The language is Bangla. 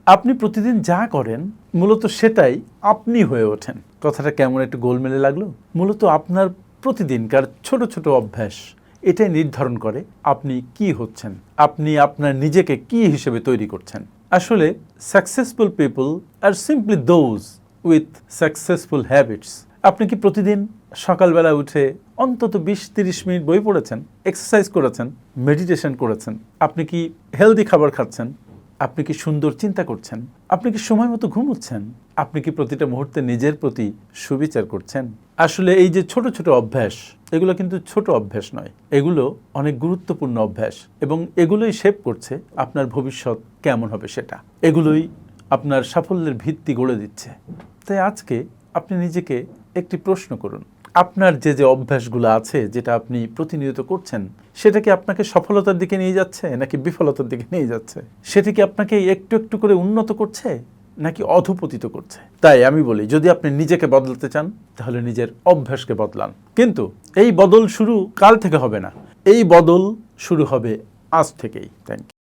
আপনি প্রতিদিন যা করেন মূলত সেটাই আপনি হয়ে ওঠেন। কথাটা কেমন একটু গোলমেলে লাগলো? মূলত আপনার প্রতিদিনকার ছোট ছোট অভ্যাস এটাই নির্ধারণ করে আপনি কি হচ্ছেন, আপনি আপনার নিজেকে কি হিসেবে তৈরি করছেন। আসলে successful people are simply those with successful habits. আপনি কি প্রতিদিন সকালবেলা উঠে অন্তত 20-30 মিনিট বই পড়েছেন, এক্সারসাইজ করেছেন, মেডিটেশন করেছেন? আপনি কি হেলদি খাবার খাচ্ছেন? আপনি কি সুন্দর চিন্তা করছেন? আপনি কি সময় মতো ঘুমোচ্ছেন? আপনি কি প্রতিটা মুহূর্তে নিজের প্রতি সুবিচার করছেন? আসলে এই যে ছোট ছোট অভ্যাস, এগুলো কিন্তু ছোট অভ্যাস নয়, এগুলো অনেক গুরুত্বপূর্ণ অভ্যাস, এবং এগুলোই শেপ করছে আপনার ভবিষ্যৎ কেমন হবে সেটা। এগুলোই আপনার সাফল্যের ভিত্তি গড়ে দিচ্ছে। তাই আজকে আপনি নিজেকে একটি প্রশ্ন করুন, আপনার যে যে অভ্যাসগুলো আছে, যেটা আপনি প্রতিনিয়ত করছেন, সেটা কি আপনাকে সফলতার দিকে নিয়ে যাচ্ছে নাকি বিফলতার দিকে নিয়ে যাচ্ছে? সেটা কি আপনাকে একটু একটু করে উন্নত করছে নাকি অধঃপতিত করছে? তাই আমি বলি, যদি আপনি নিজেকে বদলাতে চান তাহলে নিজের অভ্যাসকে বদলান। কিন্তু এই বদল শুরু কাল থেকে হবে না, এই বদল শুরু হবে আজ থেকেই। Thank you.